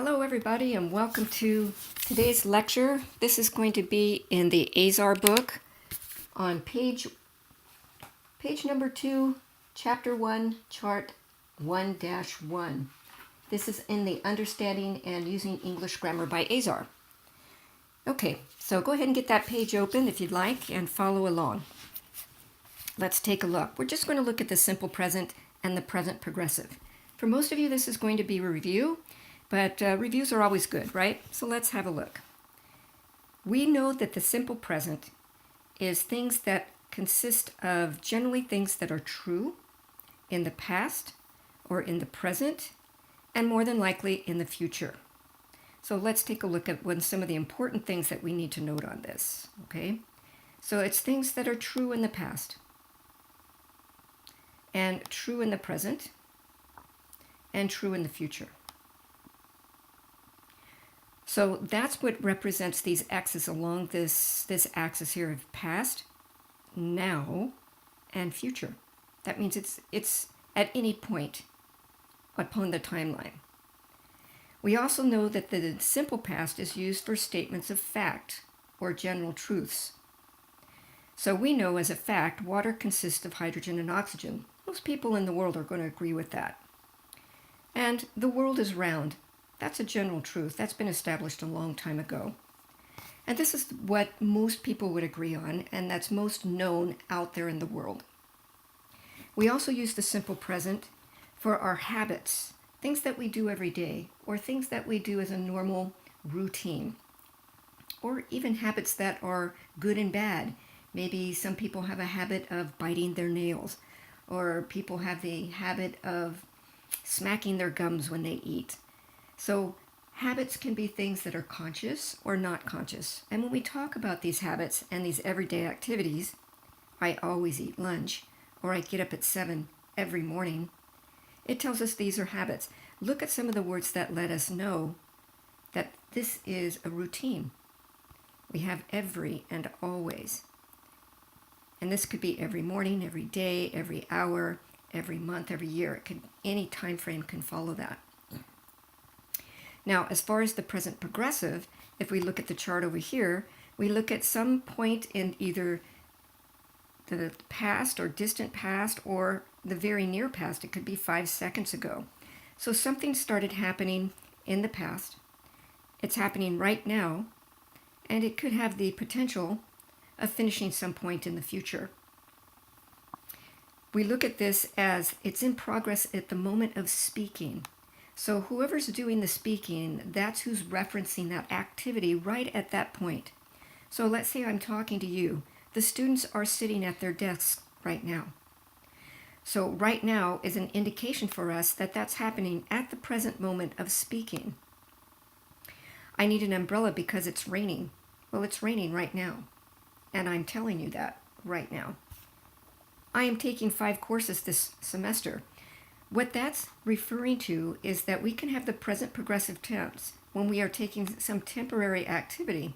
Hello everybody and welcome to today's lecture. This is going to be in the Azar book on page number 2, chapter 1, chart 1-1. This is in the Understanding and Using English Grammar by Azar. Okay, so go ahead and get that page open if you'd like and follow along. Let's take a look. We're just going to look at the simple present and the present progressive. For most of you, this is going to be a review. But reviews are always good, right? So let's have a look. We know that the simple present is things that consist of generally things that are true in the past or in the present, and more than likely in the future. So let's take a look at some of the important things that we need to note on this, okay? So it's things that are true in the past, and true in the present, and true in the future. So that's what represents these X's along this axis here of past, now, and future. That means it's at any point upon the timeline. We also know that the simple past is used for statements of fact or general truths. So we know as a fact, water consists of hydrogen and oxygen. Most people in the world are going to agree with that. And the world is round. That's a general truth. That's been established a long time ago. And this is what most people would agree on, and that's most known out there in the world. We also use the simple present for our habits, things that we do every day, or things that we do as a normal routine, or even habits that are good and bad. Maybe some people have a habit of biting their nails, or people have the habit of smacking their gums when they eat. So habits can be things that are conscious or not conscious. And when we talk about these habits and these everyday activities, I always eat lunch, or I get up at 7 every morning, it tells us these are habits. Look at some of the words that let us know that this is a routine. We have every and always. And this could be every morning, every day, every hour, every month, every year. Any time frame can follow that. Now, as far as the present progressive, if we look at the chart over here, we look at some point in either the past or distant past or the very near past. It could be 5 seconds ago. So something started happening in the past. It's happening right now, and it could have the potential of finishing some point in the future. We look at this as it's in progress at the moment of speaking. So whoever's doing the speaking, that's who's referencing that activity right at that point. So let's say I'm talking to you. The students are sitting at their desks right now. So right now is an indication for us that that's happening at the present moment of speaking. I need an umbrella because it's raining. Well, it's raining right now. And I'm telling you that right now. I am taking 5 courses this semester. What that's referring to is that we can have the present progressive tense when we are taking some temporary activity.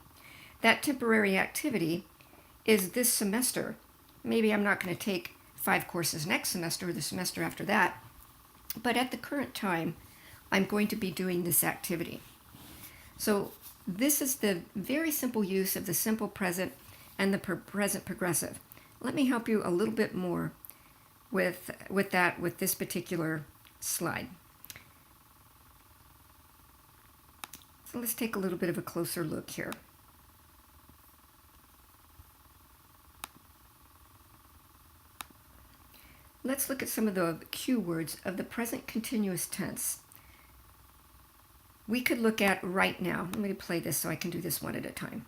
That temporary activity is this semester. Maybe I'm not going to take 5 courses next semester or the semester after that, but at the current time, I'm going to be doing this activity. So this is the very simple use of the simple present and the present progressive. Let me help you a little bit more with this particular slide. So let's take a little bit of a closer look here. Let's look at some of the cue words of the present continuous tense. We could look at right now. Let me play this so I can do this one at a time.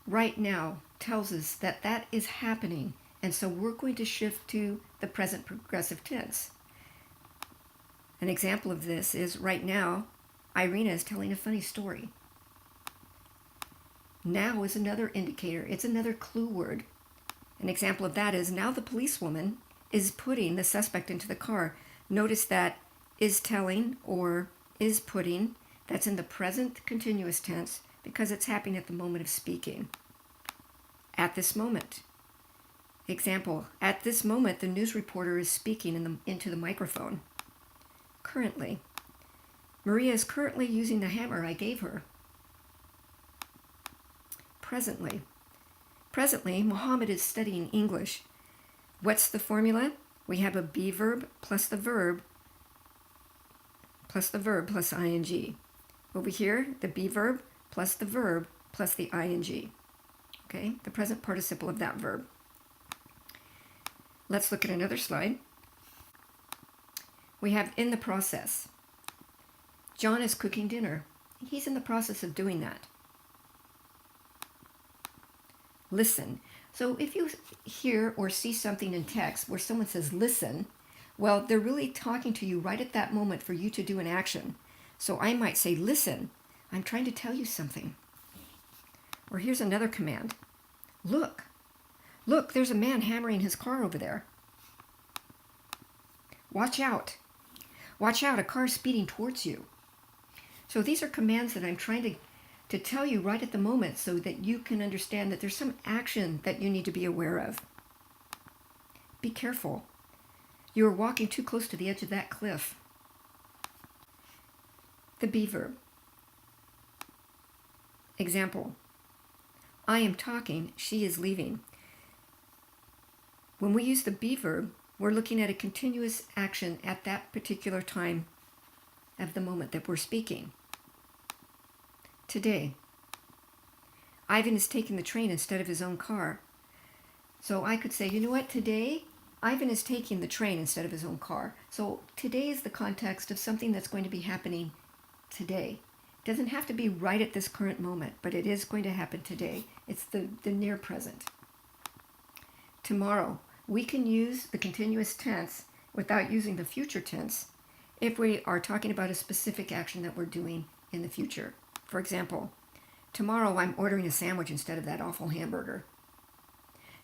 Right now tells us that that is happening. And so we're going to shift to the present progressive tense. An example of this is right now, Irina is telling a funny story. Now is another indicator. It's another clue word. An example of that is now the policewoman is putting the suspect into the car. Notice that is telling or is putting. That's in the present continuous tense because it's happening at the moment of speaking. At this moment. Example, at this moment, the news reporter is speaking into the microphone. Currently. Maria is currently using the hammer I gave her. Presently. Presently, Muhammad is studying English. What's the formula? We have a be verb plus the verb plus ing. Over here, the be verb plus the verb plus the ing. Okay, the present participle of that verb. Let's look at another slide. We have in the process. John is cooking dinner. He's in the process of doing that. Listen. So if you hear or see something in text where someone says listen, well, they're really talking to you right at that moment for you to do an action. So I might say, listen, I'm trying to tell you something. Or here's another command. Look. Look, there's a man hammering his car over there. Watch out. Watch out, a car is speeding towards you. So these are commands that I'm trying to tell you right at the moment so that you can understand that there's some action that you need to be aware of. Be careful. You are walking too close to the edge of that cliff. The be verb. Example. I am talking, she is leaving. When we use the be verb, we're looking at a continuous action at that particular time of the moment that we're speaking. Today, Ivan is taking the train instead of his own car. So I could say, you know what, today, Ivan is taking the train instead of his own car. So today is the context of something that's going to be happening today. It doesn't have to be right at this current moment, but it is going to happen today. It's the near present. Tomorrow, we can use the continuous tense without using the future tense if we are talking about a specific action that we're doing in the future. For example, tomorrow I'm ordering a sandwich instead of that awful hamburger.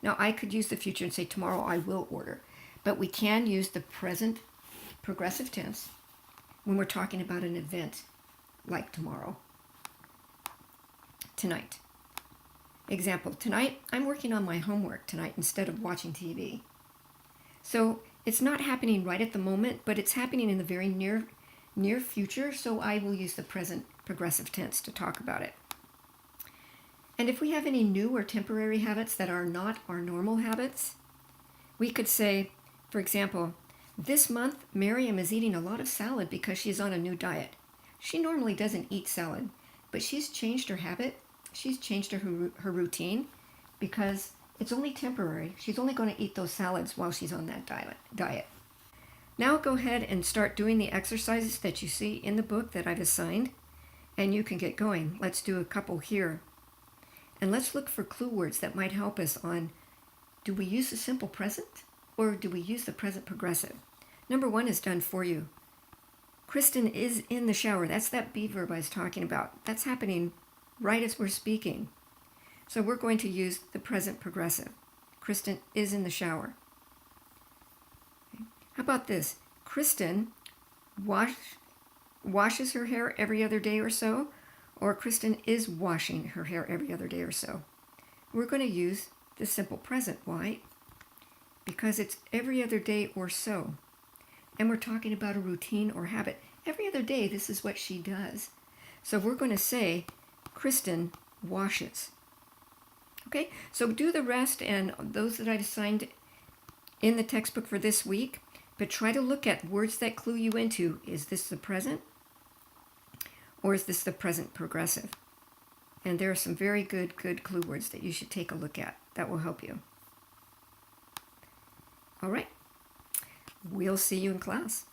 Now I could use the future and say tomorrow I will order, but we can use the present progressive tense when we're talking about an event like tomorrow. Tonight. Example, tonight I'm working on my homework tonight instead of watching TV. So it's not happening right at the moment, but it's happening in the very near future, so I will use the present progressive tense to talk about it. And if we have any new or temporary habits that are not our normal habits, we could say, for example, this month Miriam is eating a lot of salad because she's on a new diet. She normally doesn't eat salad, but she's changed her habit. She's changed her routine because it's only temporary. She's only going to eat those salads while she's on that diet. Now go ahead and start doing the exercises that you see in the book that I've assigned, and you can get going. Let's do a couple here. And let's look for clue words that might help us on, do we use the simple present or do we use the present progressive? Number 1 is done for you. Kristen is in the shower. That's that be verb I was talking about. That's happening right as we're speaking. So we're going to use the present progressive. Kristen is in the shower. Okay. How about this? Kristen washes her hair every other day or so, or Kristen is washing her hair every other day or so. We're going to use the simple present. Why? Because it's every other day or so. And we're talking about a routine or habit. Every other day, this is what she does. So we're going to say, Kristen washes. Okay, so do the rest and those that I've assigned in the textbook for this week, but try to look at words that clue you into, is this the present or is this the present progressive? And there are some very good clue words that you should take a look at. That will help you. All right, we'll see you in class.